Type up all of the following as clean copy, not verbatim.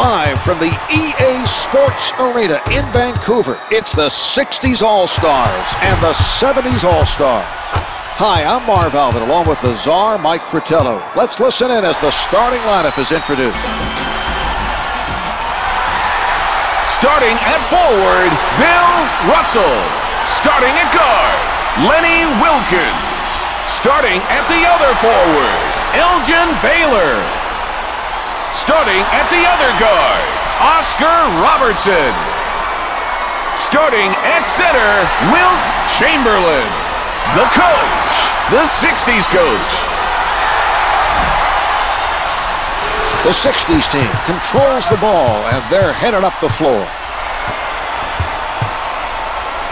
Live from the EA Sports Arena in Vancouver, it's the 60s All-Stars and the 70s All-Stars. Hi, I'm Marv Alvin, along with the czar, Mike Fratello. Let's listen in as the starting lineup is introduced. Starting at forward, Bill Russell. Starting at guard, Lenny Wilkins. Starting at the other forward, Elgin Baylor. Starting at the other guard, Oscar Robertson. Starting at center, Wilt Chamberlain. The coach, the 60s coach. The 60s team controls the ball, and they're headed up the floor.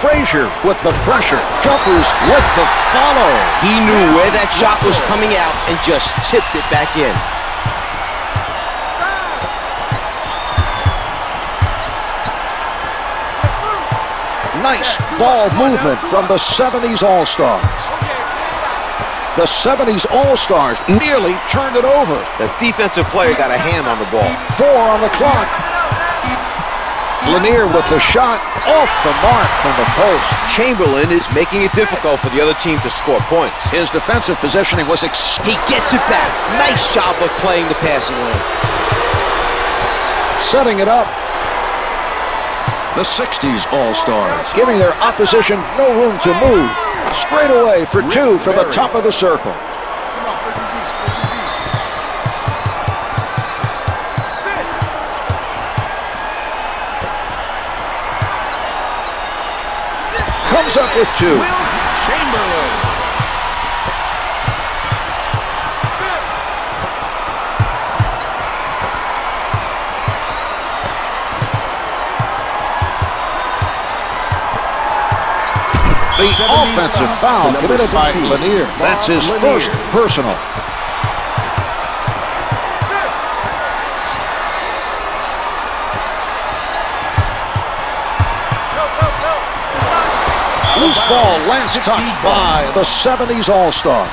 Frazier with the pressure. Jumpers with the follow. He knew where that shot was coming out and just tipped it back in. Nice ball movement from the 70s All-Stars. The 70s All-Stars nearly turned it over. The defensive player got a hand on the ball. 4 on the clock. Lanier with the shot off the mark from the post. Chamberlain is making it difficult for the other team to score points. His defensive positioning was He gets it back. Nice job of playing the passing lane. setting it up. The 60s All-Stars giving their opposition no room to move. Straight away for 2 from the top of the circle. Comes up with 2. Chamberlain. The offensive foul committed by Lanier. That's his first personal. Loose ball, last touch by the 70s All-Stars.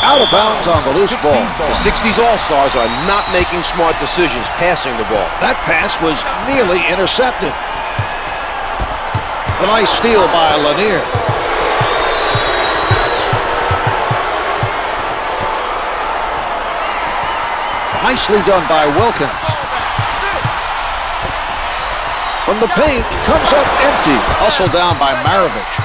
Out of bounds on the loose ball. The 60s All-Stars are not making smart decisions passing the ball. That pass was nearly intercepted. A nice steal by Lanier. Nicely done by Wilkins. From the paint, comes up empty. Hustled down by Maravich.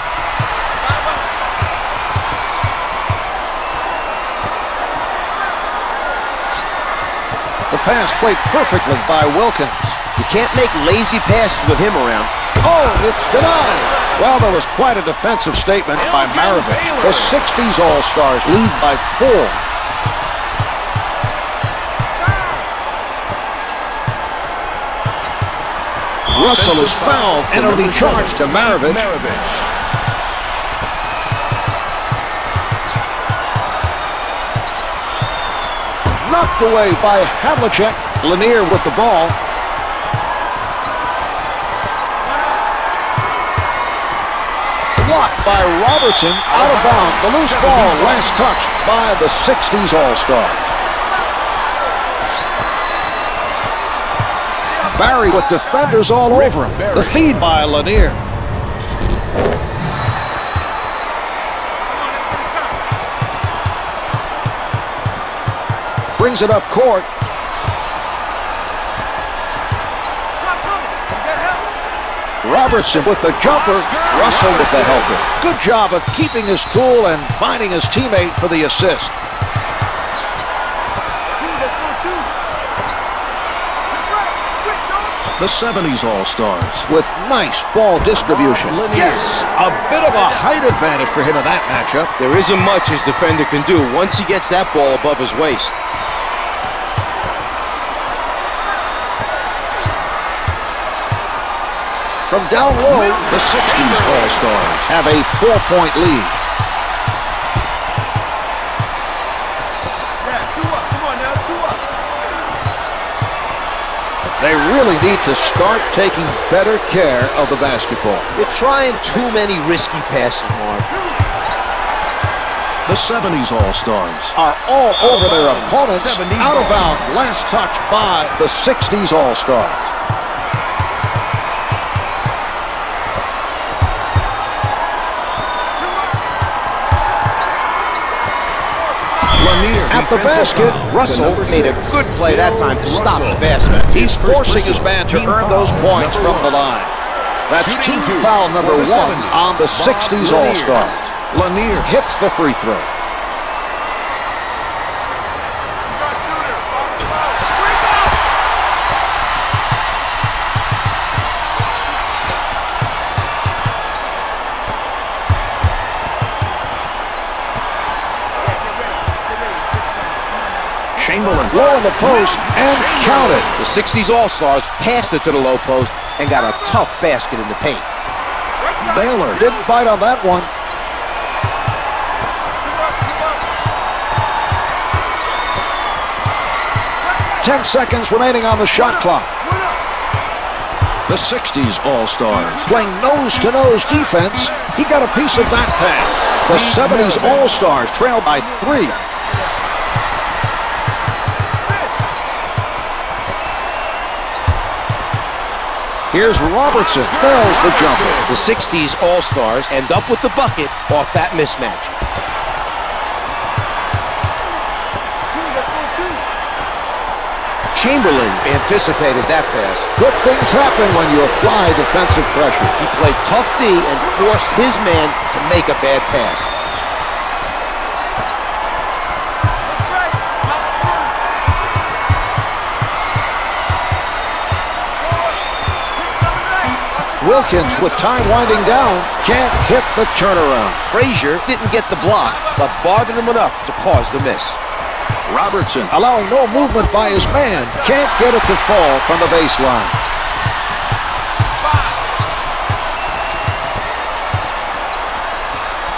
The pass played perfectly by Wilkins. You can't make lazy passes with him around. Oh, it's denied. Well, there was quite a defensive statement by Maravich. The 60s All-Stars lead by 4. Russell is fouled, penalty charge to Maravich. Knocked away by Havlicek. Lanier with the ball. Blocked by Robertson, out of bounds. The loose ball, last touched by the 60s All-Stars. Barry with defenders all over him. The feed by Lanier. Brings it up court. Robertson with the jumper. Russell with the helper. Good job of keeping his cool and finding his teammate for the assist. The 70s All-Stars with nice ball distribution. Yes, a bit of a height advantage for him in that matchup. There isn't much his defender can do once he gets that ball above his waist. From down low, the 60s All-Stars have a 4-point lead. They really need to start taking better care of the basketball. You're trying too many risky passes, Mark. The 70s All-Stars are all over their opponents. Out of bounds. Last touch by the 60s All-Stars. At the basket, Russell made a good play that time to stop the basket. He's forcing his man to earn those points from the line. That's team foul number 1 on the 60s All-Stars. Lanier hits the free throw. Low in the post and counted. The 60s All-Stars passed it to the low post and got a tough basket in the paint. Baylor didn't bite on that one. Ten seconds remaining on the shot clock. The 60s All-Stars playing nose-to-nose defense. He got a piece of that pass. The 70s All-Stars trail by 3. Here's Robertson, nails the jumper. The 60s All-Stars end up with the bucket off that mismatch. Chamberlain anticipated that pass. Good things happen when you apply defensive pressure. He played tough D and forced his man to make a bad pass. Wilkins, with time winding down, can't hit the turnaround. Frazier didn't get the block, but bothered him enough to cause the miss. Robertson, allowing no movement by his man, can't get it to fall from the baseline.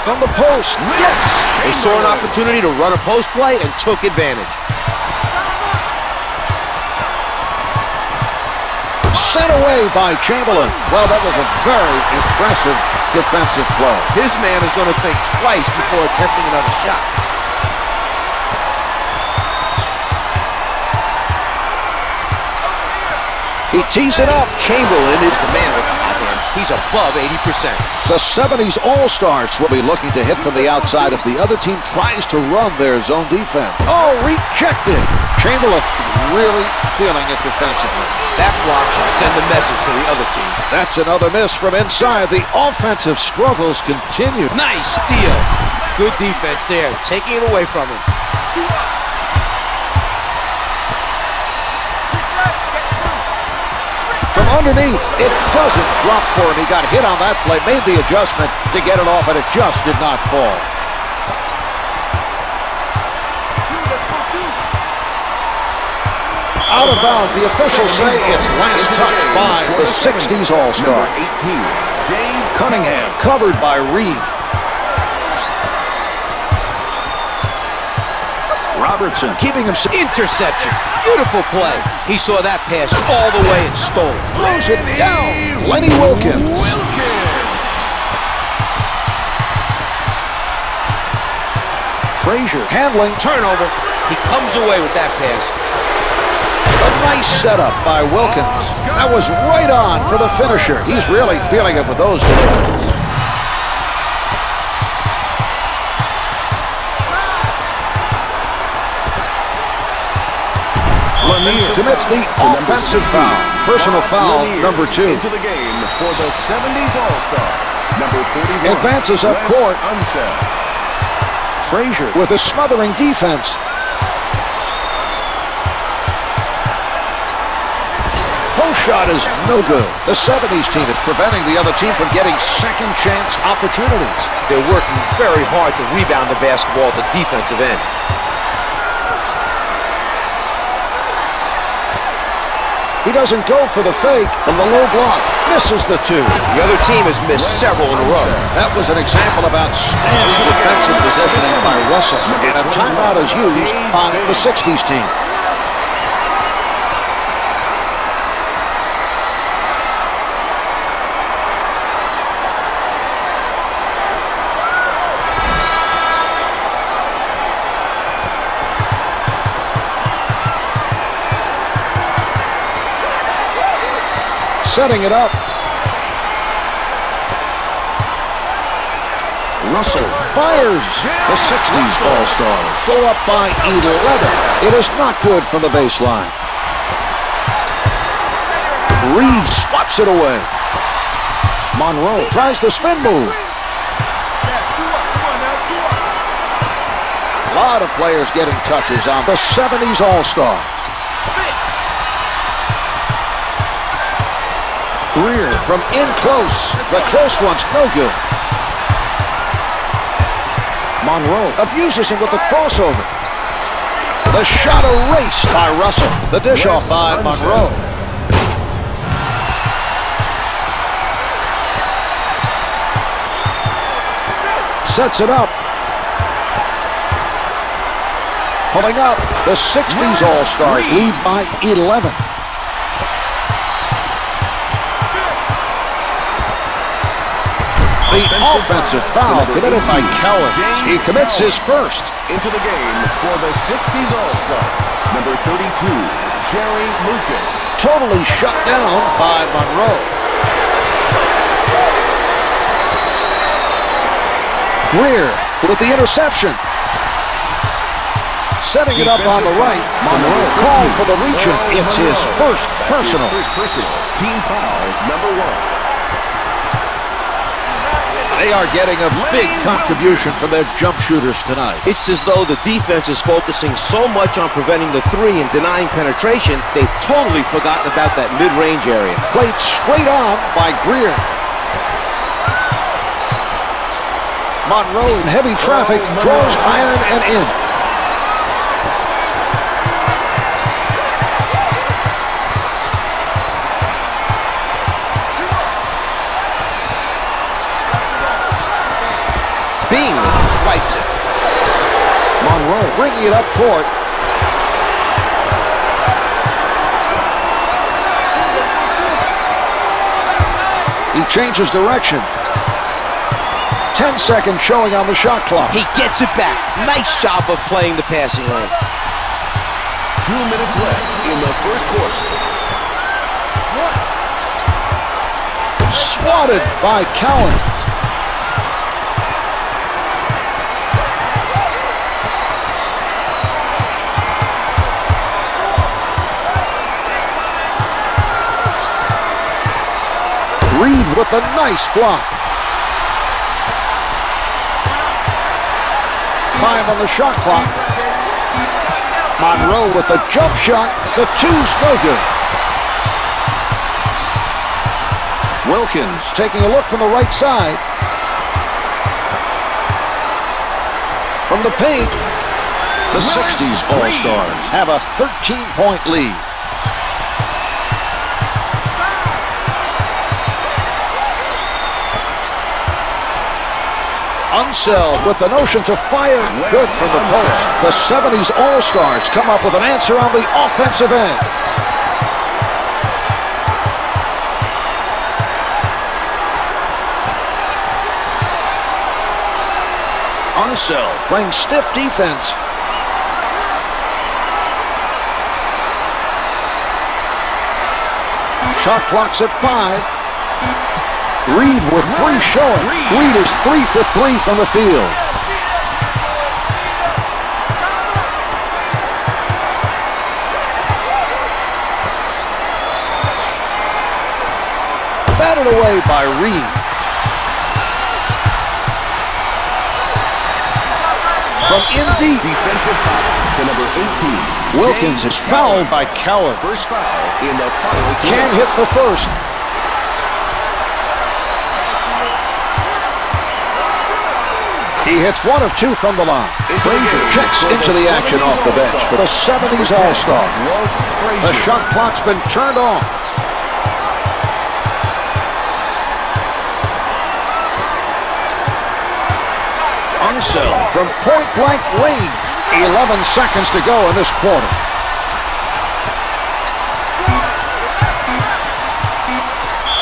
From the post, yes! They saw an opportunity to run a post play and took advantage. Sent away by Chamberlain. Well, that was a very impressive defensive play. His man is going to think twice before attempting another shot. He tees it up. Chamberlain is the man with the hot hand. He's above 80%. The 70s All-Stars will be looking to hit from the outside if the other team tries to run their zone defense. Oh, rejected. Chamberlain is really feeling it defensively. That block should send a message to the other team. That's another miss from inside. The offensive struggles continue. Nice steal. Good defense there, taking it away from him. From underneath, it doesn't drop for him. He got hit on that play, made the adjustment to get it off, and it just did not fall. Out of bounds. The officials say it's last touch by the 60s All-Star. 18, Dave Cunningham covered by Reed. Robertson keeping him. Interception. Beautiful play. He saw that pass all the way and stole it. Throws it down. Lenny Wilkins. Frazier handling. Turnover. He comes away with that pass. A nice setup by Wilkins. That was right on for the finisher. He's really feeling it with those deliveries. Lanier commits the offensive foul. Personal foul number 2. Into the game for the 70s All-Stars. Number 41. Advances up court. Unseld. Frazier with a smothering defense. Post shot is no good. The 70s team is preventing the other team from getting second chance opportunities. They're working very hard to rebound the basketball at the defensive end. He doesn't go for the fake, and the low block misses the 2. The other team has missed several in a row. That was an example of outstanding defensive positioning by Russell, and a timeout is used by the 60s team. setting it up. Russell fires. The 60s All-Stars go up by 11. It is not good from the baseline. Reed swats it away. Monroe tries the spin move. A lot of players getting touches on the 70s All-Stars. Greer from in close. The close one's no good. Monroe abuses him with the crossover. The shot erased by Russell. The dish off by Monroe. Sets it up. Pulling up. The 60s All-Stars lead by 11. The offensive foul committed by Cowens. He commits his first. Into the game for the 60s All-Stars, number 32, Jerry Lucas. Totally shut down by Monroe. Greer with the interception. Setting it up on the right. Monroe called for the region. It's his first personal. Team foul, number 1. They are getting a big contribution from their jump shooters tonight. It's as though the defense is focusing so much on preventing the three and denying penetration, they've totally forgotten about that mid-range area. Played straight on by Greer. Monroe in heavy traffic draws iron and in. Bing swipes it. Monroe bringing it up court. He changes direction. 10 seconds showing on the shot clock. He gets it back. Nice job of playing the passing lane. 2 minutes left in the first quarter. Swatted by Cowens. Reed with a nice block. 5 on the shot clock. Monroe with the jump shot. The two's no good. Wilkins taking a look from the right side. From the paint, the 60s All-Stars have a 13-point lead. Unseld with the notion to fire. Good from the post. The 70s All-Stars come up with an answer on the offensive end. Unseld playing stiff defense. Shot clock's at 5. Reed with 3 showing. Reed is 3 for 3 from the field. Batted away by Reed. From in deep. Defensive foul to number 18. Wilkins is fouled by Cowens. First foul in the final 2 Can't hit the first. He hits 1 of 2 from the line. Frazier checks into the action off the bench for the 70s All-Star. The shot clock's been turned off. Unseld from point-blank range. 11 seconds to go in this quarter.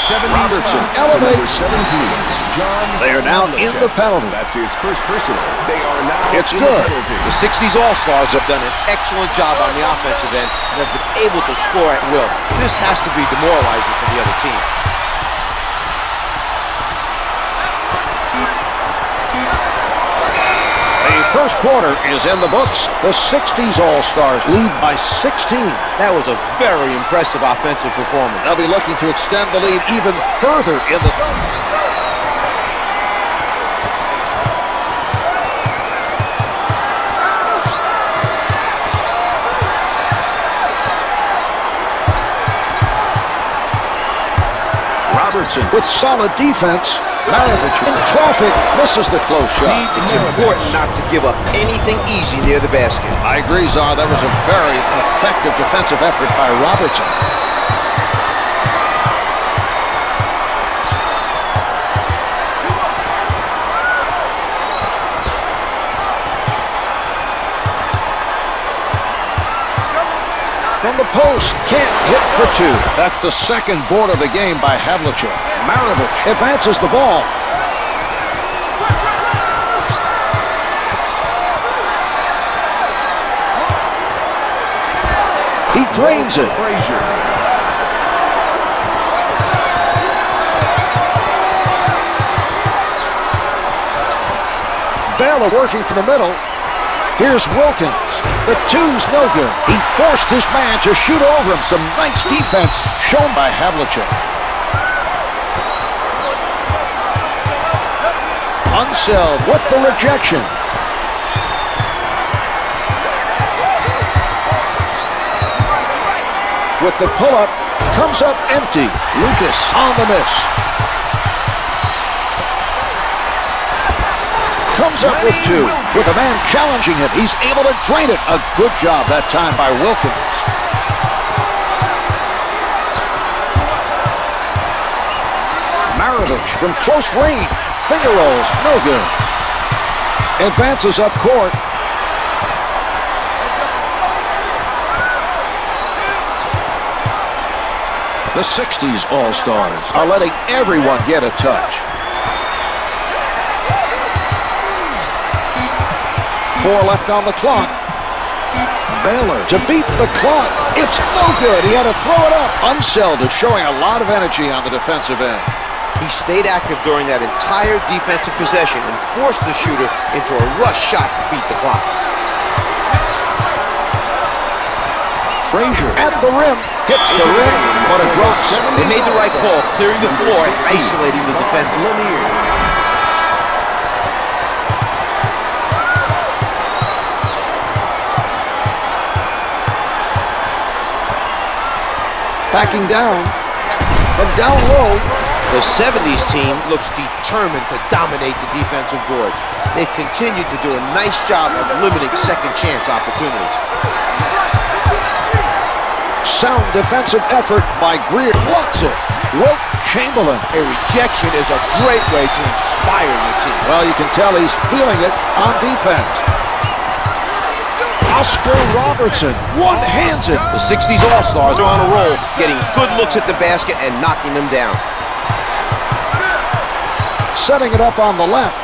70s Robertson foul to number elevates. 17, John. They are now in the penalty. That's his first personal. They are now It's in good. the penalty. The 60s All-Stars have done an excellent job on the offensive end and have been able to score at will. This has to be demoralizing for the other team. The first quarter is in the books. The 60s All-Stars lead by 16. That was a very impressive offensive performance. They'll be looking to extend the lead even further in the zone. Robertson with solid defense. Maravich in traffic misses the close shot. It's important not to give up anything easy near the basket. I agree, Czar. That was a very effective defensive effort by Robertson. From the post, can't hit for two. That's the second board of the game by Havlicek. Maravich advances the ball. He drains it. Frazier. Baylor working from the middle. Here's Wilkins. The two's no good. He forced his man to shoot over him. Some nice defense shown by Havlicek. Unseld with the rejection. With the pull-up, comes up empty. Lucas on the miss. Comes up with two. With a man challenging him, he's able to drain it. A good job that time by Wilkins. Maravich from close range. Finger rolls, no good. Advances up court. The 60s All-Stars are letting everyone get a touch. 4 left on the clock. Baylor to beat the clock. It's no good. He had to throw it up. Unseld is showing a lot of energy on the defensive end. He stayed active during that entire defensive possession and forced the shooter into a rush shot to beat the clock. Frazier at the rim. Hits the rim, but it drops. They made the right call, clearing the floor and isolating the defender. Backing down. From down low. The 70s team looks determined to dominate the defensive boards. They've continued to do a nice job of limiting second chance opportunities. Sound defensive effort by Greer. Blocks it. Wilt Chamberlain. A rejection is a great way to inspire your team. Well, you can tell he's feeling it on defense. Oscar Robertson one-hands it. The 60s All-Stars are on a roll, getting good looks at the basket and knocking them down. Setting it up on the left.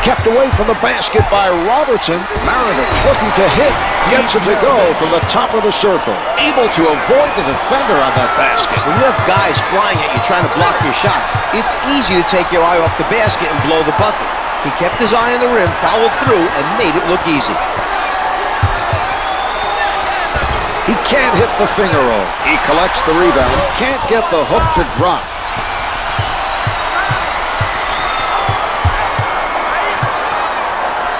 Kept away from the basket by Robertson. Maravich looking to hit. Gets it to go from the top of the circle. Able to avoid the defender on that basket. When you have guys flying at you trying to block your shot, it's easy to take your eye off the basket and blow the bucket. He kept his eye on the rim, fouled through, and made it look easy. He can't hit the finger roll. He collects the rebound. Can't get the hook to drop.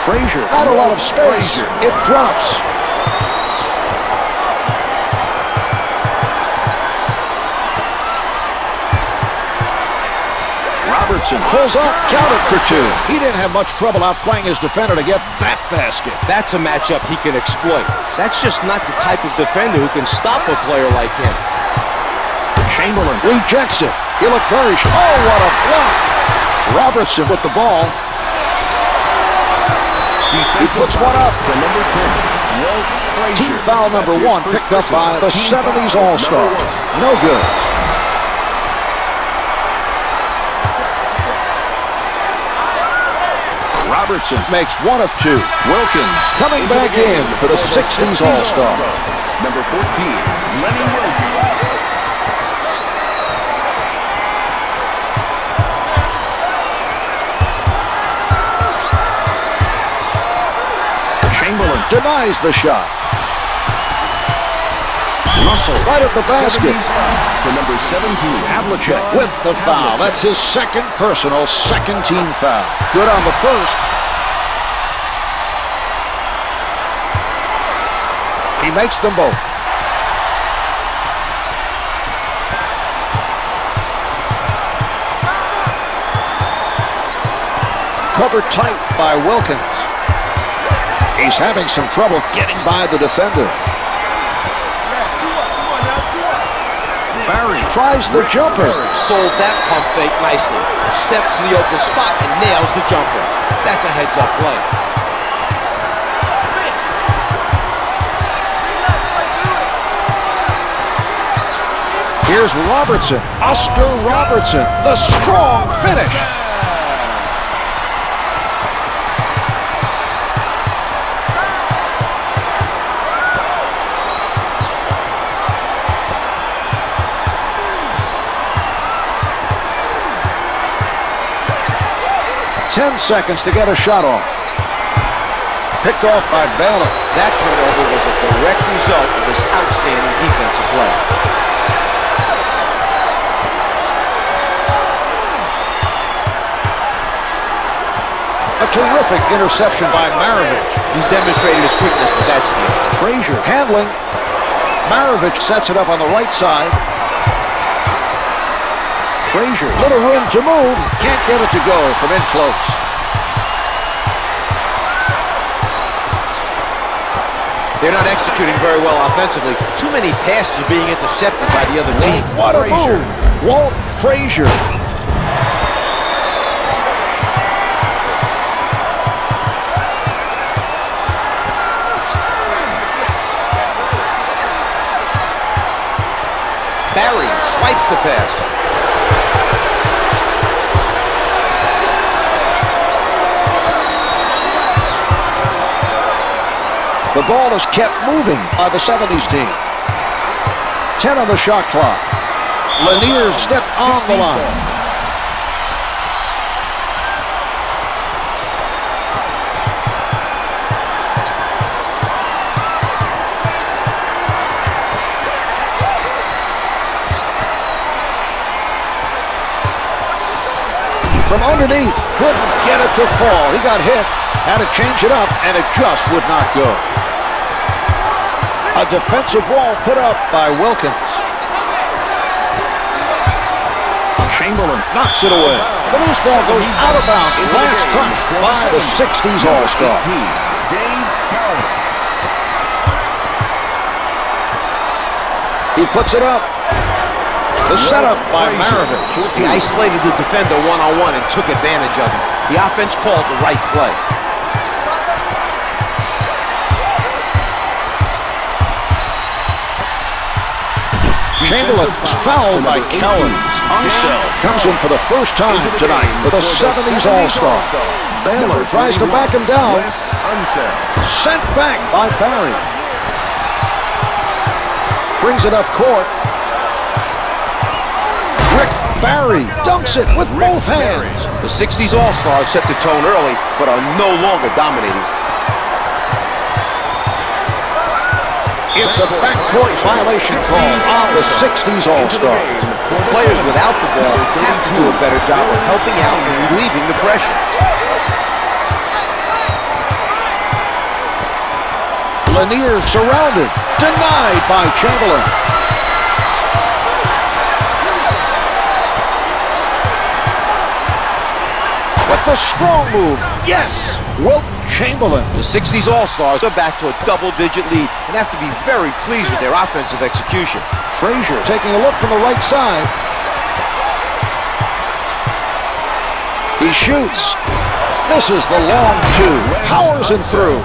Frazier, not a lot of space. It drops. Robertson pulls up, count it for two. He didn't have much trouble outplaying his defender to get that basket. That's a matchup he can exploit. That's just not the type of defender who can stop a player like him. Chamberlain rejects it. He'll look very sharp. Oh, what a block. Robertson with the ball. He puts one up to number 10, Team foul number 1 picked up by the 70s All-Stars. No good. Robertson makes 1 of 2. Wilkins coming back in for the 60s All-Stars. Number 14, Lenny Wilkins. Chamberlain denies the shot. Russell right at the basket. To number 17, Havlicek with the foul. That's his second personal, second team foul. Good on the first. He makes them both. Covered tight by Wilkins. He's having some trouble getting by the defender. Barry tries the jumper. Sold that pump fake nicely. Steps to the open spot and nails the jumper. That's a heads-up play. Here's Robertson. Oscar Robertson. The strong finish. 10 seconds to get a shot off. Picked off by Baylor. That turnover was a direct result of his outstanding defensive play. A terrific interception by Maravich. He's demonstrated his quickness with that steal. Frazier handling. Maravich sets it up on the right side. Frazier, little room to move. Can't get it to go from in close. They're not executing very well offensively. Too many passes are being intercepted by the other team. What a move. Walt Frazier. Barry swipes the pass. The ball is kept moving by the 70s team. 10 on the shot clock. Lanier stepped on the line. From underneath, couldn't get it to fall. He got hit, had to change it up, and it just would not go. A defensive wall put up by Wilkins. Chamberlain knocks it away. The loose ball goes out of bounds. Last touch by the 60s All-Star. Dave Cowens. He puts it up. The setup by Maravich. He isolated the defender one-on-one and took advantage of him. The offense called the right play. Chamberlain is fouled by Cowens. Comes in for the first time tonight for the 70s All-Star. Baylor tries to back him down. Sent back by Barry. Brings it up court. Rick Barry dunks it with both hands. The 60s All-Stars set the tone early, but are no longer dominating. It's a backcourt violation call on the 60s All-Stars. Players without the ball have to do a better job of helping out and relieving the pressure. Lanier surrounded, denied by Chamberlain. With the strong move, yes, Wilt Chamberlain. The 60s All-Stars are back to a double-digit lead and have to be very pleased with their offensive execution. Frazier taking a look from the right side. He shoots. Misses the long two. Powers it through.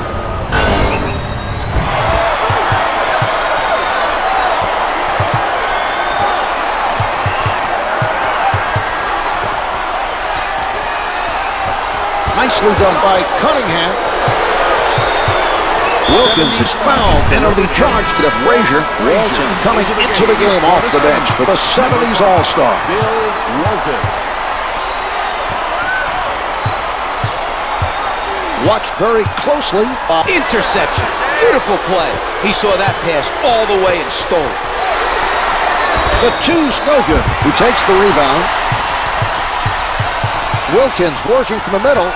Nicely done by Cunningham. Wilkins is fouled and will be charged to Frazier. Walton coming into the game off the bench for the 70s All-Star. Bill Walton. Watched very closely by Interception. Beautiful play. He saw that pass all the way and stole it. the two's no good. Who takes the rebound? Wilkins working from the middle.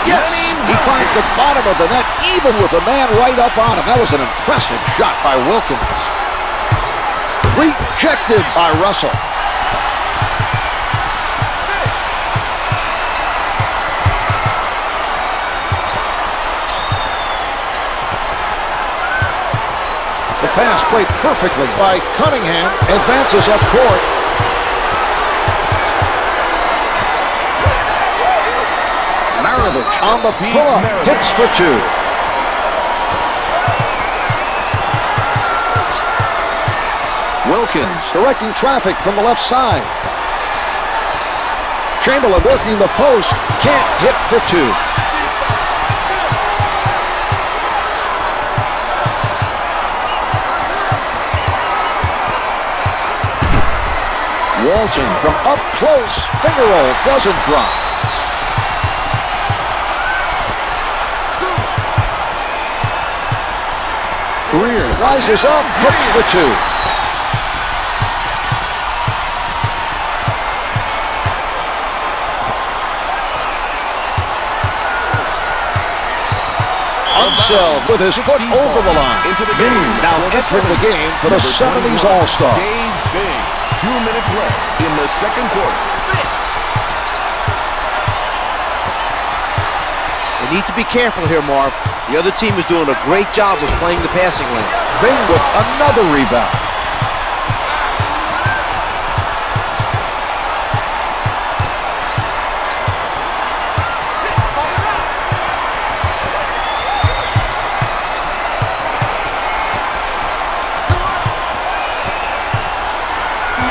Yes, he finds the bottom of the net even with a man right up on him. That was an impressive shot by Wilkins. Rejected by Russell. The pass played perfectly by Cunningham. Advances up court. Maravich on the pull-up. Hits for two. Wilkins directing traffic from the left side. Chamberlain working the post. Can't hit for two. Walton from up close. Finger roll doesn't drop. Greer rises up, hits the two. Unseld with his foot over the line. Bing now entering the game for the 70s All-Star. Dave Bing. 2 minutes left in the second quarter. They need to be careful here, Marv. The other team is doing a great job of playing the passing lane. Bing with another rebound.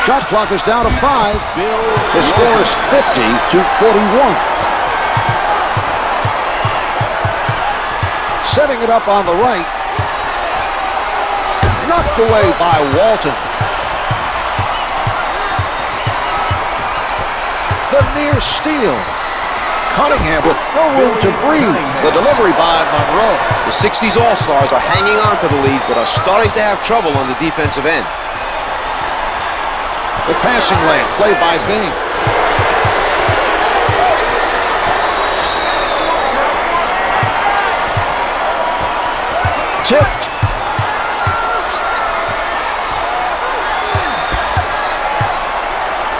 Shot clock is down to 5. The score is 50-41. Setting it up on the right. Knocked away by Walton. The near steal. Cunningham with no room to breathe. The delivery by Monroe. The 60s All-Stars are hanging on to the lead, but are starting to have trouble on the defensive end. The passing lane played by Bing. Tipped.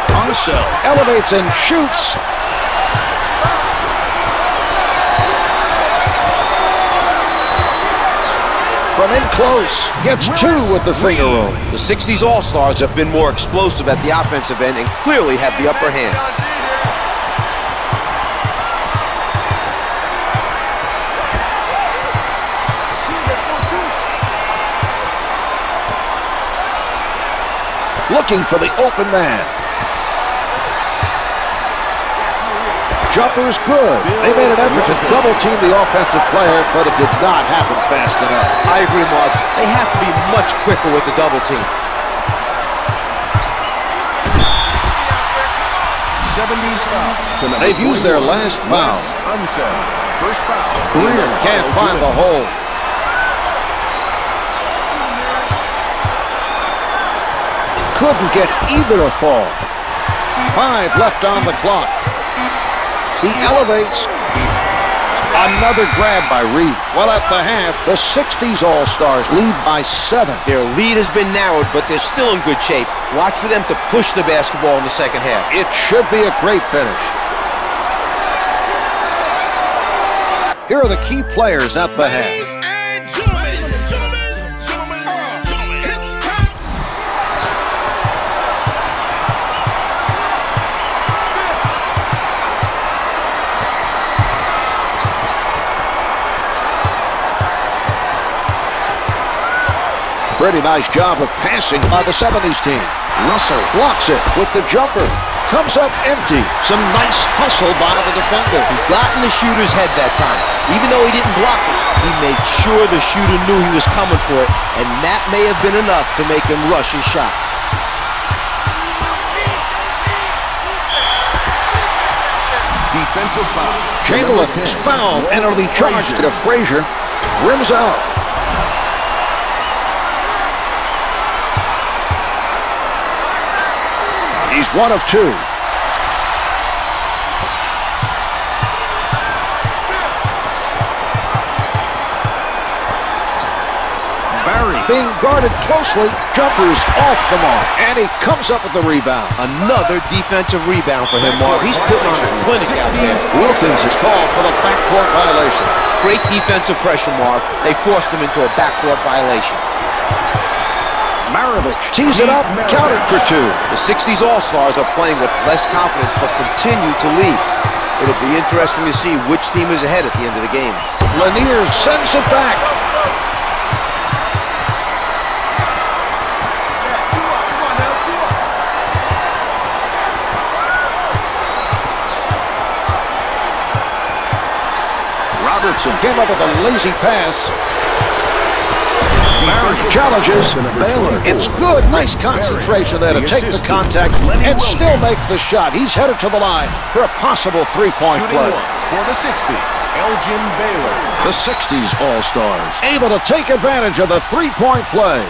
Marcel elevates and shoots. From in close, gets two with the finger roll. The 60s All-Stars have been more explosive at the offensive end and clearly have the upper hand. Looking for the open man. Jumper's good. They made an effort to double-team the offensive player, but it did not happen fast enough. I agree, Mark. They have to be much quicker with the double team. 70s foul. They've used their last foul. Unsaid. First foul. Greer can't find the hole. Couldn't get either to fall. 5 left on the clock. He elevates. Another grab by Reed. Well, at the half, the 60s All-Stars lead by 7. Their lead has been narrowed, but they're still in good shape. Watch for them to push the basketball in the second half. It should be a great finish. Here are the key players at the half. Pretty nice job of passing by the 70s team. Russell blocks it with the jumper. comes up empty. Some nice hustle by the defender. He got in the shooter's head that time. Even though he didn't block it, he made sure the shooter knew he was coming for it, and that may have been enough to make him rush his shot. Defensive foul. Chamberlain's foul penalty charged to Frazier. Rims out. He's 1 of 2. Barry being guarded closely. Jumpers off the mark. And he comes up with the rebound. Another defensive rebound for him, Marv. He's putting on a clinic out there. Wilkins is called for the backcourt violation. Great defensive pressure, Marv. They forced him into a backcourt violation. Maravich tees it up, counted for 2. The 60s All-Stars are playing with less confidence, but continue to lead. It'll be interesting to see which team is ahead at the end of the game. Lanier sends it back. Robertson came up with a lazy pass. Barry challenges Baylor. It's good. Nice concentration there to take the contact and still make the shot. He's headed to the line for a possible three-point play. For the 60s, Elgin Baylor. The 60s All-Stars able to take advantage of the three-point play.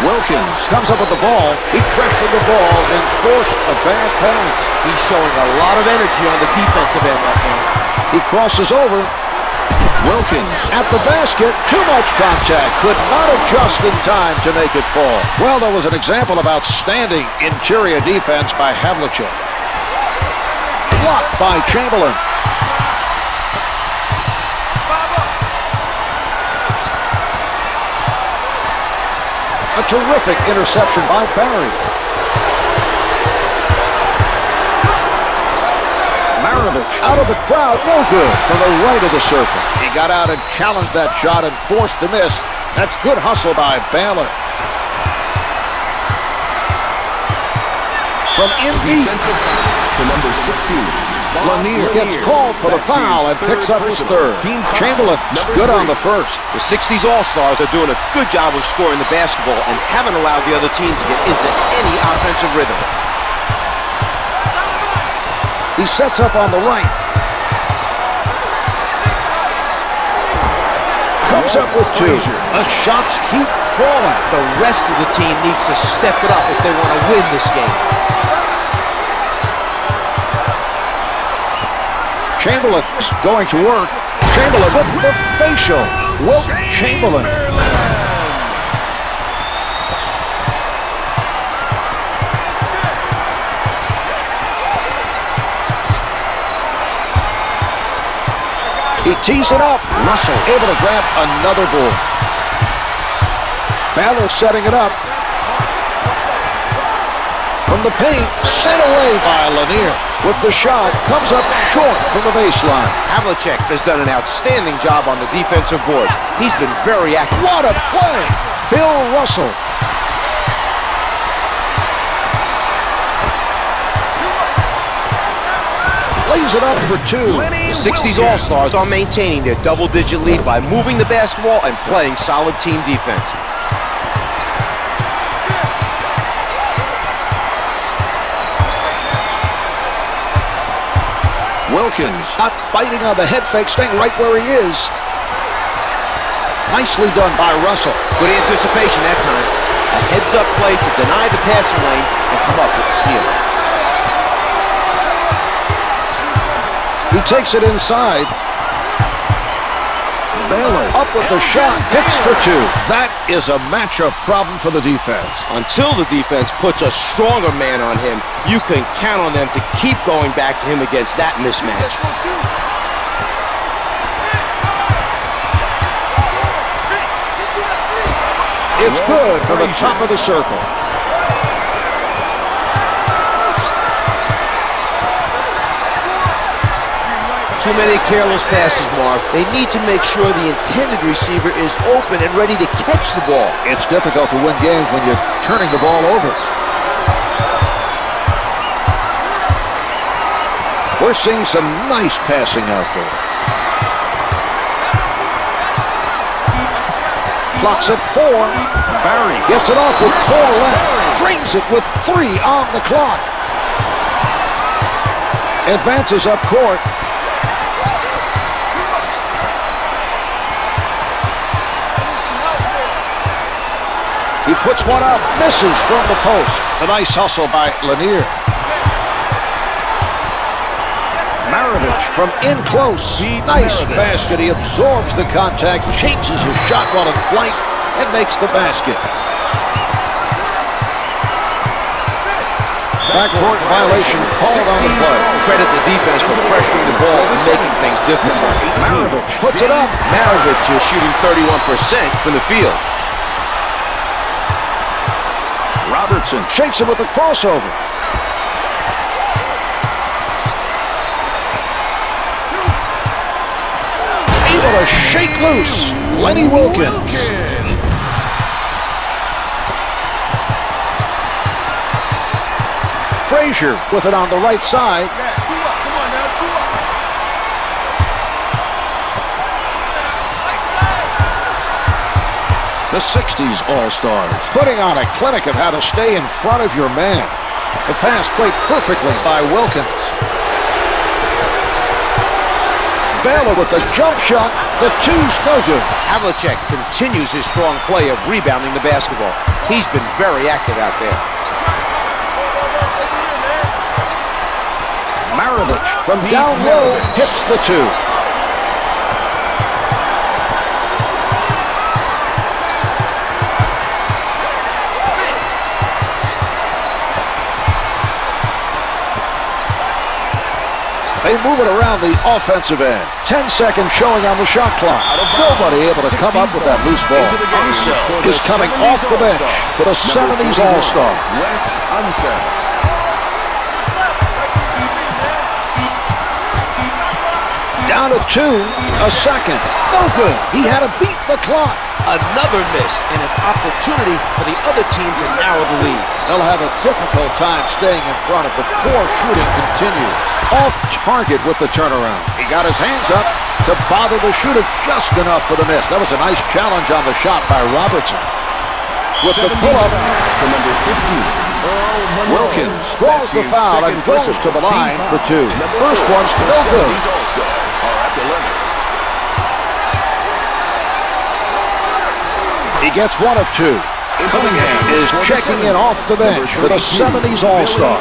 Wilkins comes up with the ball. He pressured the ball and forced a bad pass. He's showing a lot of energy on the defensive end right now. He crosses over. Wilkins at the basket. Too much contact. Could not adjust in time to make it fall. Well, there was an example of outstanding interior defense by Havlicek. Blocked by Chamberlain. A terrific interception by Barry. Maravich out of the crowd, no good from the right of the circle. He got out and challenged that shot and forced the miss. That's good hustle by Baylor. From in deep. To number 16. Lanier gets called for the foul and picks up his third. Chamberlain good on the first. The 60s All-Stars are doing a good job of scoring the basketball and haven't allowed the other team to get into any offensive rhythm. He sets up on the right. Comes up with 2. The shots keep falling. The rest of the team needs to step it up if they want to win this game. Chamberlain's going to work. Chamberlain with the facial. Wilt Chamberlain. He tees it up. Russell able to grab another ball. Baylor setting it up. From the paint, sent away by Lanier. With the shot, comes up short from the baseline. Havlicek has done an outstanding job on the defensive board. He's been very active. What a play! Bill Russell. Lays it up for 2. The 60s All-Stars are maintaining their double-digit lead by moving the basketball and playing solid team defense. Wilkins not biting on the head fake, staying right where he is. Nicely done by Russell. Good anticipation that time. A heads-up play to deny the passing lane and come up with the steal. He takes it inside. Baylor up with the shot, hits for 2. That is a matchup problem for the defense. Until the defense puts a stronger man on him, you can count on them to keep going back to him against that mismatch. It's good for the top of the circle. Too many careless passes, Marv. They need to make sure the intended receiver is open and ready to catch the ball. It's difficult to win games when you're turning the ball over. We're seeing some nice passing out there. Clock's at 4. Barry gets it off with 4 left. Drains it with 3 on the clock. Advances up court. He puts one up, misses from the post. A nice hustle by Lanier. Maravich from in close. Nice basket. He absorbs the contact, changes his shot while in flight, and makes the basket. Backcourt violation called on the play. Credit the defense for pressuring the ball and making things difficult. Maravich puts it up. Maravich is shooting 31% from the field. Robertson shakes it with a crossover. Able to shake loose. Lenny Wilkins. Frazier with it on the right side. The 60s All-Stars putting on a clinic of how to stay in front of your man. The pass played perfectly by Wilkins. Baylor with the jump shot. The two's no good. Havlicek continues his strong play of rebounding the basketball. He's been very active out there. Maravich from down low hits the 2. They move it around the offensive end. 10 seconds showing on the shot clock. Nobody able to come up with that loose ball. Unseld is coming off the bench for the 70s All-Star. Wes Unseld. Down to 2, a second. No good. He had to beat the clock. Another miss and an opportunity for the other team to narrow the lead. They'll have a difficult time staying in front if the poor shooting continues. Off target with the turnaround. He got his hands up to bother the shooter just enough for the miss. That was a nice challenge on the shot by Robertson. With the pull-up to number 15. Wilkins draws the foul and goes to the line for 2. First one's no good. These All-Stars are at the limit. He gets 1 of 2. Cunningham is checking in off the bench for the 70s All-Star.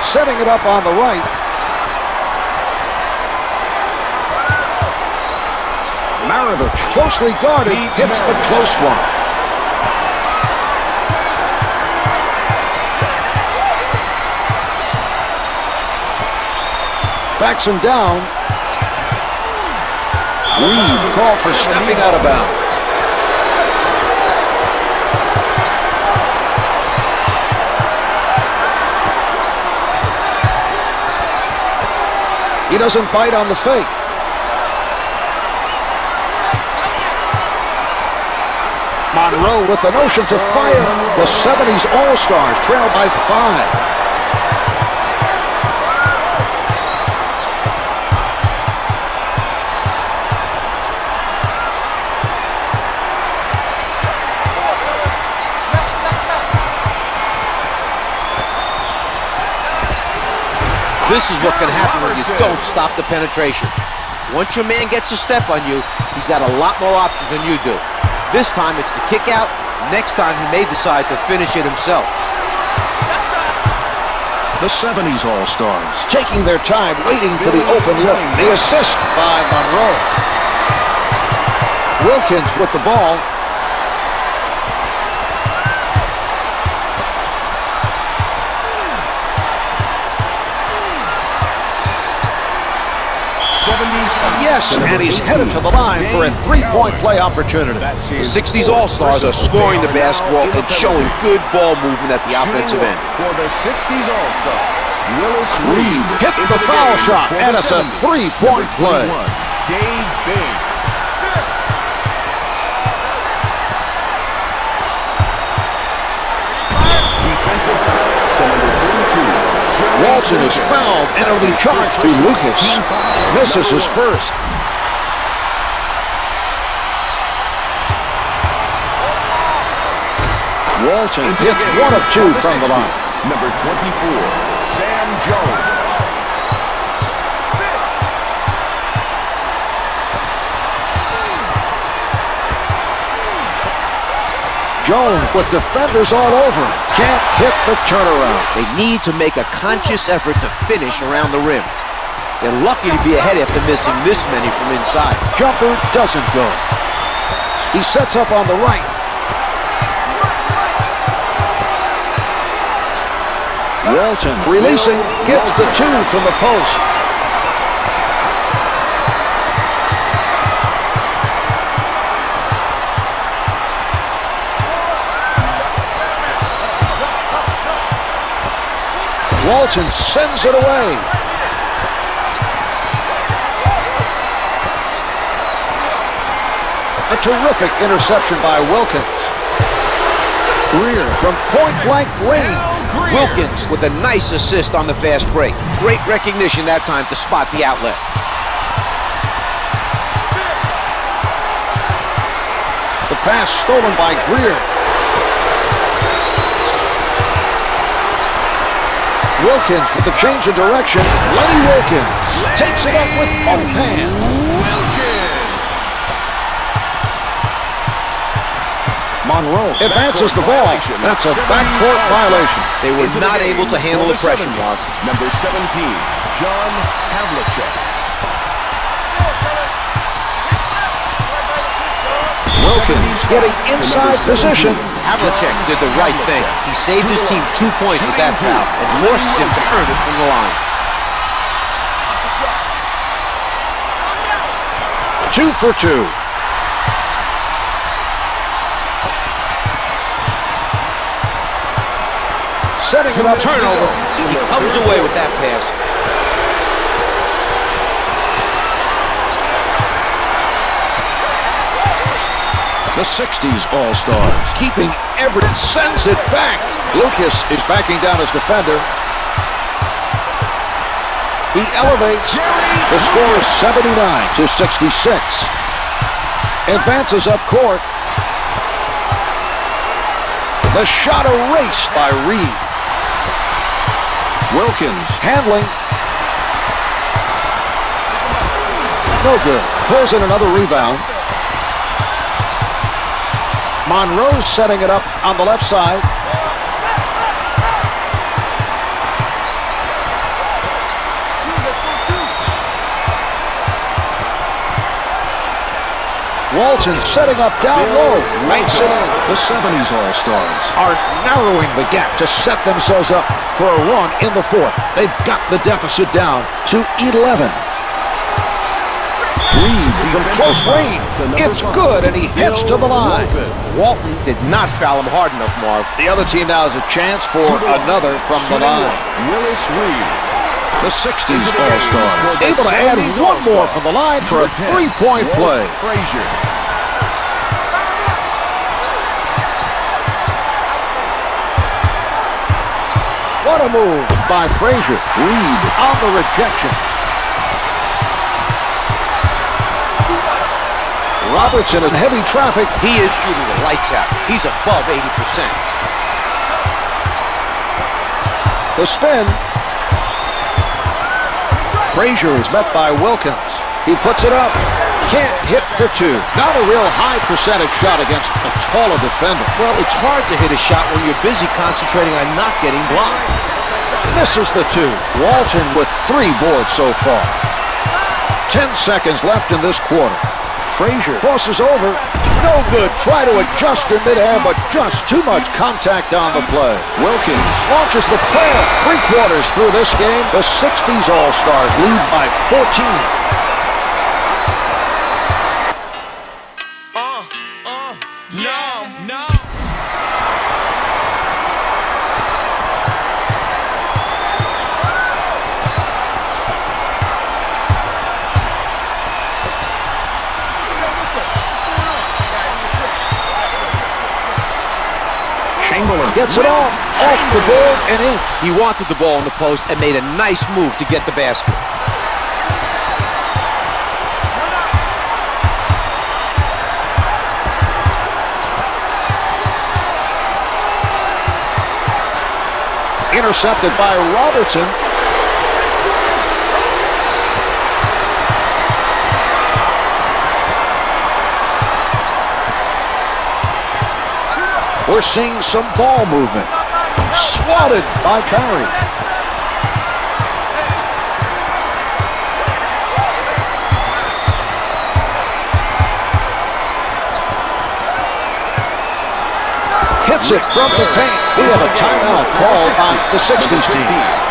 Setting it up on the right. Maravich, closely guarded, hits the close one. Backs him down. Reed called for stepping out of bounds. He doesn't bite on the fake. Monroe with the notion to fire. The 70s All-Stars trail by 5. This is what can happen when you don't stop the penetration. Once your man gets a step on you, he's got a lot more options than you do. This time it's the kick out. Next time he may decide to finish it himself. The 70s All-Stars taking their time waiting for the open look. The assist by Monroe. Wilkins with the ball. Yes, and he's headed to the line for a three-point play opportunity. The 60s All-Stars are scoring the basketball and showing good ball movement at the offensive end. For the 60s All-Stars. Willis Reed hit the foul shot, and it's a three-point play. Dave Bing. Defensive foul to number 32. Walton is fouled and it'll be charged to Lucas. Misses his first. Walton hits 1 of 2 from the line. Number 24, Sam Jones. Jones with defenders all over him. Can't hit the turnaround. They need to make a conscious effort to finish around the rim. They're lucky to be ahead after missing this many from inside. Jumper doesn't go. He sets up on the right. Walton releasing, gets the 2 from the post. Walton sends it away. A terrific interception by Wilkins. Greer from point-blank range. Wilkins with a nice assist on the fast break. Great recognition that time to spot the outlet. The pass stolen by Greer. Wilkins with the change of direction. Lenny Wilkins takes it up with both hands. Monroe advances the ball. That's a backcourt violation. They were not able to handle the pressure, Mark. Number 17, John Havlicek. Wilkins getting inside position. Havlicek did the right thing. He saved his team 2 points with that foul and forces him to earn it from the line. 2 for 2. Setting it up. Turnover. He comes away with that pass. The 60s All-Stars keeping everything. Sends it back. Lucas is backing down his defender. He elevates. The score is 79-66. Advances up court. The shot erased by Reed. Wilkins handling. No good. Pulls in another rebound. Monroe setting it up on the left side. Walton setting up down low. Banks it in. The 70s All-Stars are narrowing the gap to set themselves up for a run in the fourth. They've got the deficit down to 11. Reed from close range. It's good, and he heads to the line. Walton did not foul him hard enough, Marv. The other team now has a chance for another from the line. Willis Reed. The 60s All-Stars able to add one more from the line for a three-point play. Frazier. What a move by Frazier. Reed on the rejection. Robertson in heavy traffic. He is shooting the lights out. He's above 80%. The spin. Frazier is met by Wilkins. He puts it up. Can't hit for 2. Not a real high percentage shot against a taller defender. Well, it's hard to hit a shot when you're busy concentrating on not getting blocked. Misses the 2. Walton with 3 boards so far. 10 seconds left in this quarter. Frazier crosses over. No good. Try to adjust in midair, but just too much contact on the play. Wilkins launches the player. 3 quarters through this game. The 60s All-Stars lead by 14. No. Gets it off the board and in. He wanted the ball in the post and made a nice move to get the basket. Intercepted by Robertson. We're seeing some ball movement. Swatted by Barry. Hits it from the paint. We have a timeout called by the 60s team.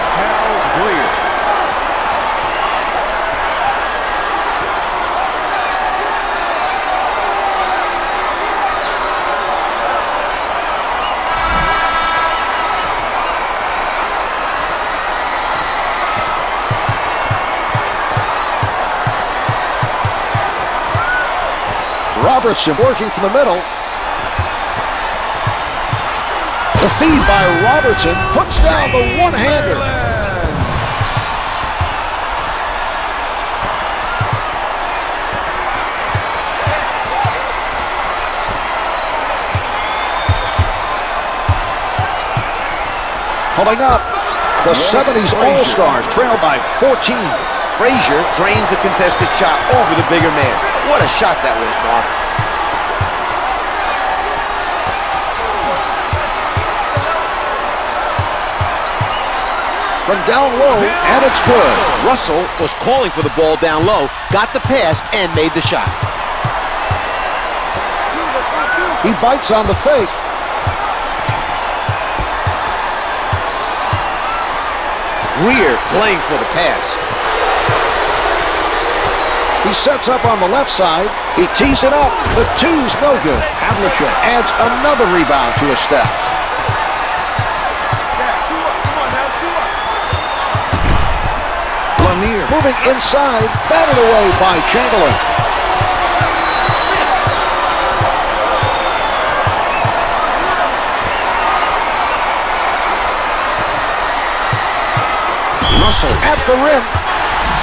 Robertson working from the middle. The feed by Robertson puts down the one-hander. Pulling up, the 70s All-Stars trail by 14. Frazier drains the contested shot over the bigger man. What a shot that was, Marv. From down low, and it's good. Russell was calling for the ball down low, got the pass, and made the shot. He bites on the fake. Greer playing for the pass. He sets up on the left side. He tees it up. The two's no good. Havlicek adds another rebound to his stats. Lanier moving inside. Batted away by Chamberlain. Russell at the rim.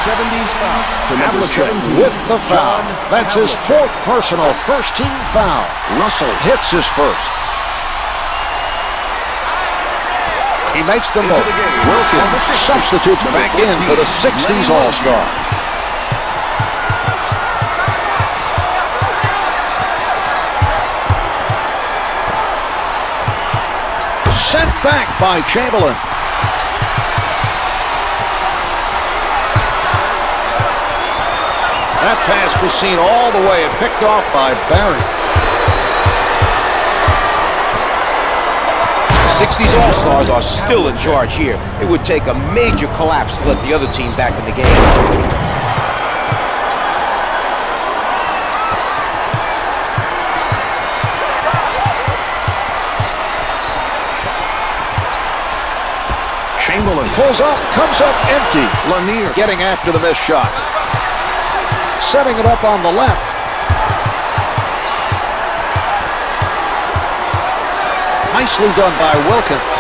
70s foul to number 17 with the foul. That's his fourth personal, first-team foul. Russell hits his first. He makes them both. Wilkins substitutes back in for the 60s All-Stars. Sent back by Chamberlain. That pass was seen all the way and picked off by Barry. The 60s All-Stars are still in charge here. It would take a major collapse to let the other team back in the game. Chamberlain pulls up, comes up empty. Lanier getting after the missed shot. Setting it up on the left. Nicely done by Wilkins.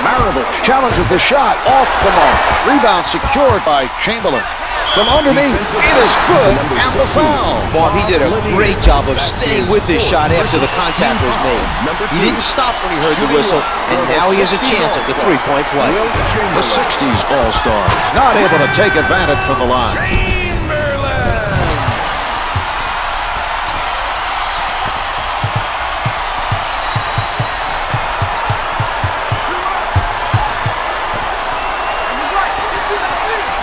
Maravich challenges the shot off the mark. Rebound secured by Chamberlain. From underneath, it is good, and the foul. Marv, he did a great job of staying with his shot after the contact was made. He didn't stop when he heard the whistle, and now he has a chance at the three-point play. The 60s All-Stars not able to take advantage from the line.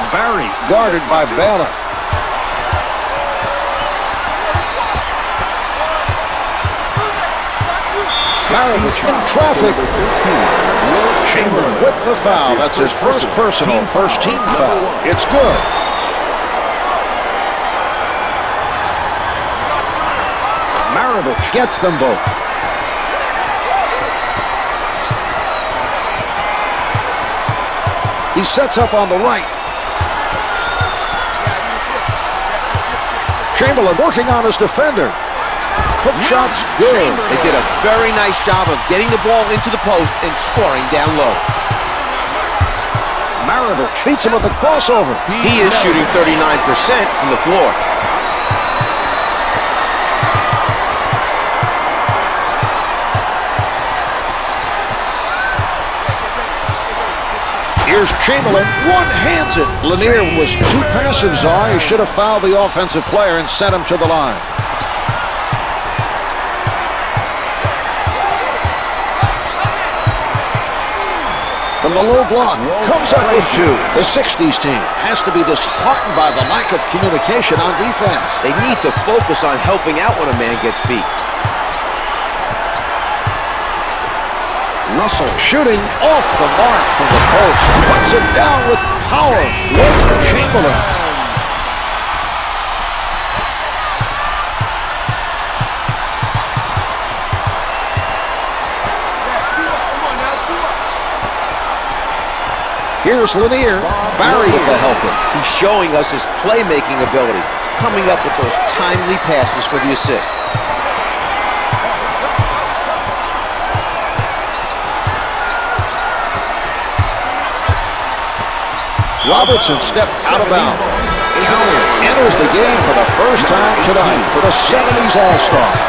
Barry guarded by Baylor. Maravich in traffic. Chamberlain with the foul. That's his first personal, first-team foul. It's good. Maravich gets them both. He sets up on the right. Chamberlain working on his defender. Hook shot's good. They did a very nice job of getting the ball into the post and scoring down low. Maravich beats him with the crossover. He is shooting 39% from the floor. Here's Chamberlain, one-hands it. Lanier was too passive, Czar. He should have fouled the offensive player and sent him to the line. From the low block, comes up with two. The 60s team has to be disheartened by the lack of communication on defense. They need to focus on helping out when a man gets beat. Russell shooting off the mark from the post. Puts it down with power. With Chamberlain. Here's Lanier. Barry with the helper. He's showing us his playmaking ability, coming up with those timely passes for the assist. Robertson stepped out of bounds. Cowan enters the game for the first time tonight for the 70s All-Stars.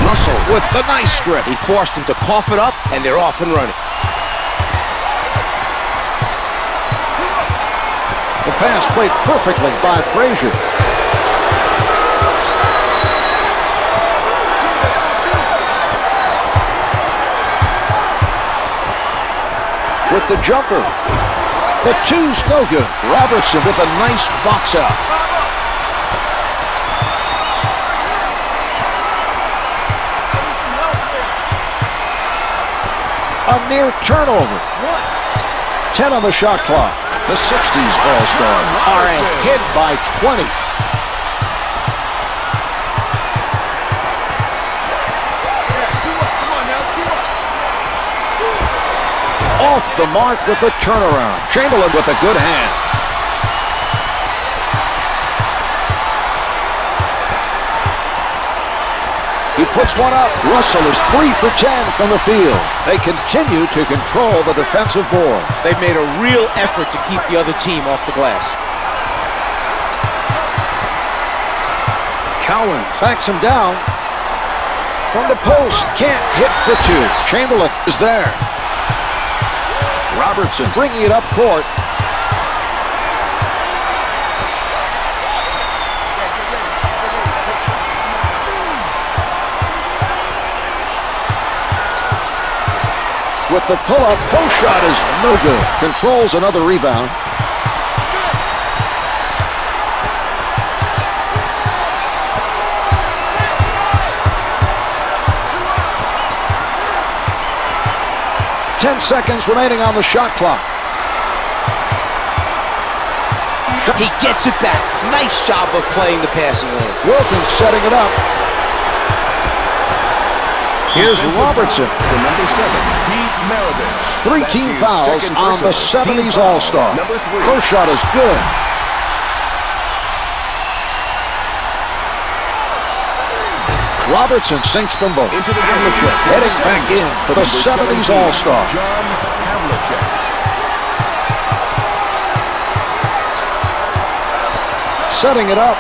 Russell with the nice strip. He forced him to cough it up, and they're off and running. The pass played perfectly by Frazier. With the jumper. The two's no good. Robertson with a nice box out. A near turnover. 10 on the shot clock. The 60s All-Stars are ahead by 20. Off the mark with the turnaround. Chamberlain with the good hands. He puts one up. Russell is 3 for 10 from the field. They continue to control the defensive boards. They've made a real effort to keep the other team off the glass. Cowan backs him down. From the post, can't hit for two. Chamberlain is there. Robertson bringing it up court. With the pull-up, post shot is no good. Controls another rebound. Ten seconds remaining on the shot clock. He gets it back. Nice job of playing the passing lane. Wilkins setting it up. Here's Robertson. To number 7, Pete Maravich. 3 team fouls on the 70s All-Star. First shot is good. Robertson sinks them both. Into the game. Heading back in for the 70s All-Star. John Havlicek. Setting it up.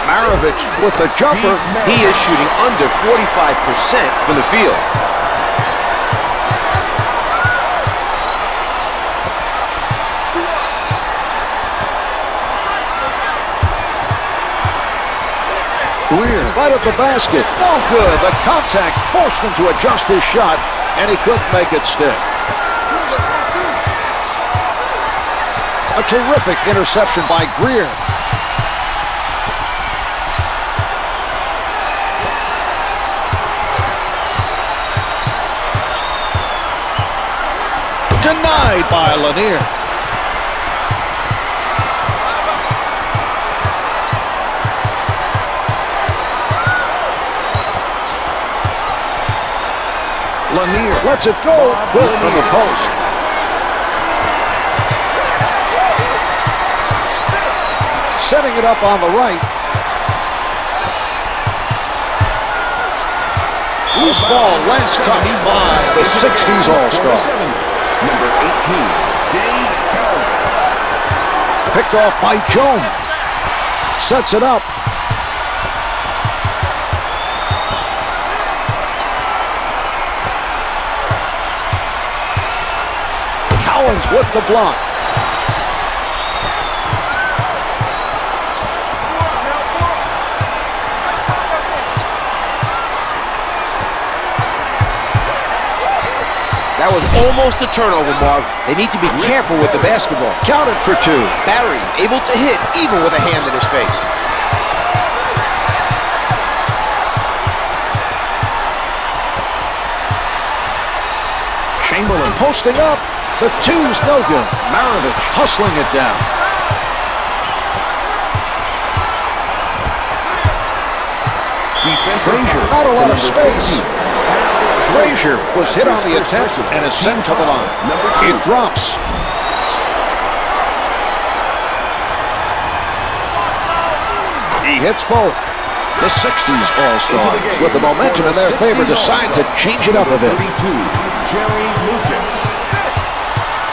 Maravich with the jumper. He is shooting under 45% from the field. Greer right at the basket. No good. The contact forced him to adjust his shot, and he couldn't make it stick. A terrific interception by Greer. Denied by Lanier. Lanier lets it go. Good from the post. Setting it up on the right. Loose ball, last touch by the 60s All-Star. Number 18, Dave Cowens. Picked off by Jones. Sets it up. Cowens with the block. That was almost a turnover, Marv. They need to be careful with the basketball. Counted for 2. Barry able to hit even with a hand in his face. Chamberlain posting up. The 2's no good. Maravich hustling it down. Frazier, not a lot of space. Frazier was hit on the attempt and is sent to the line. It drops. He hits both. The 60s All-Stars, with the momentum in their favor, decide to change it up a bit. Jerry Lucas.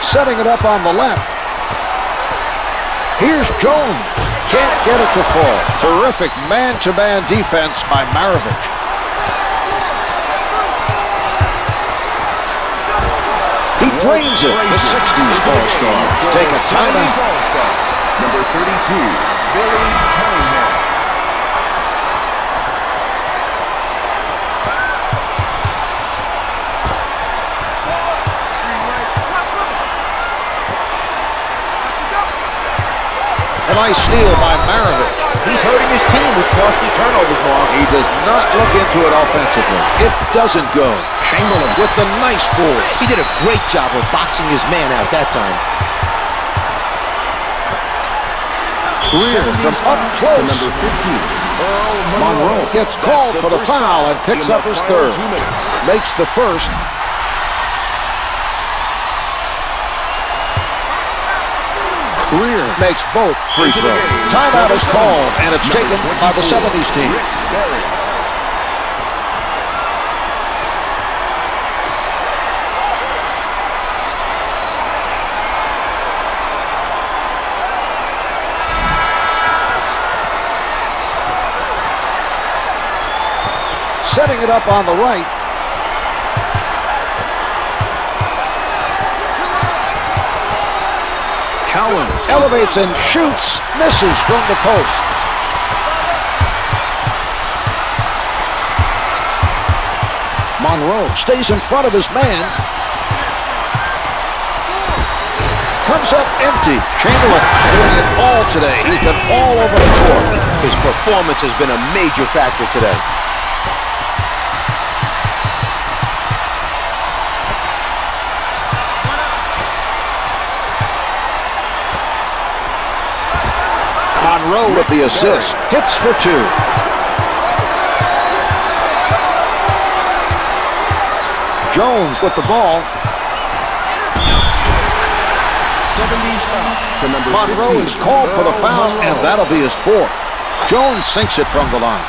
Setting it up on the left. Here's Jones. Can't get it to fall. Terrific man-to-man defense by Maravich. He drains it. The 60s All-Stars take a timeout. Number 32, Billy Cunningham. A nice steal by Maravich. He's hurting his team with costly turnovers, Marv. He does not look into it offensively. It doesn't go. Chamberlain with the nice ball. He did a great job of boxing his man out that time. Greer from up close. To number 15, Monroe gets called for the foul and picks up his third. Makes the first. Greer makes both free throws. Timeout is called, and it's taken by the 70s team. Setting it up on the right. Cowens elevates and shoots, misses from the post. Monroe stays in front of his man. Comes up empty. Chamberlain doing it all today. He's been all over the court. His performance has been a major factor today. Monroe with the assist. Hits for 2. Jones with the ball. 70s foul to number Monroe 15. is called for the foul, and that'll be his 4th. Jones sinks it from the line.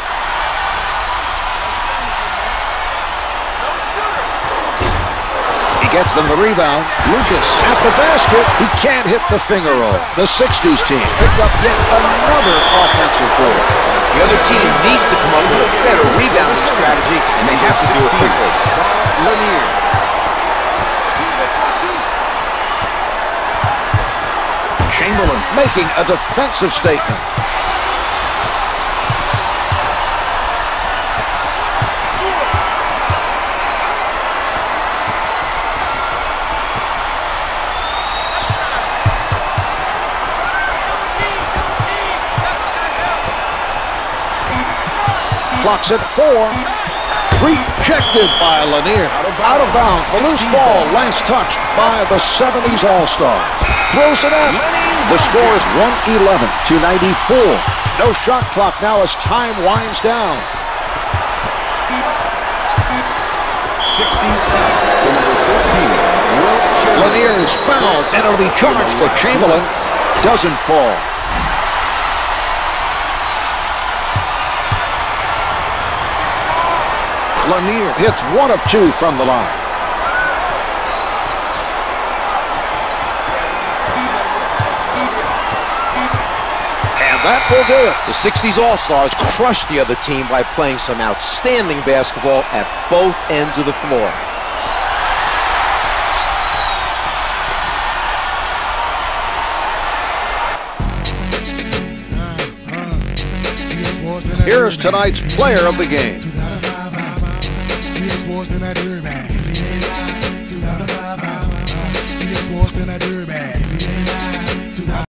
He gets them the rebound. Lucas at the basket. He can't hit the finger roll. The 60s team picked up yet another offensive board. The other team needs to come up with a better rebounding strategy, and they have to do it quickly. Lanier. Chamberlain making a defensive statement. Clock's at 4. Rejected by Lanier. Out of bounds. The loose ball last touched by the 70s All-Star. Throws it up. The score is 111-94. No shot clock now as time winds down. 60s foul to number 15, Lanier is fouled, and it'll be charged for Chamberlain. Doesn't fall. Lanier hits 1 of 2 from the line. And that will do it. The 60s All-Stars crushed the other team by playing some outstanding basketball at both ends of the floor. Here's tonight's player of the game. Sports in a Durban.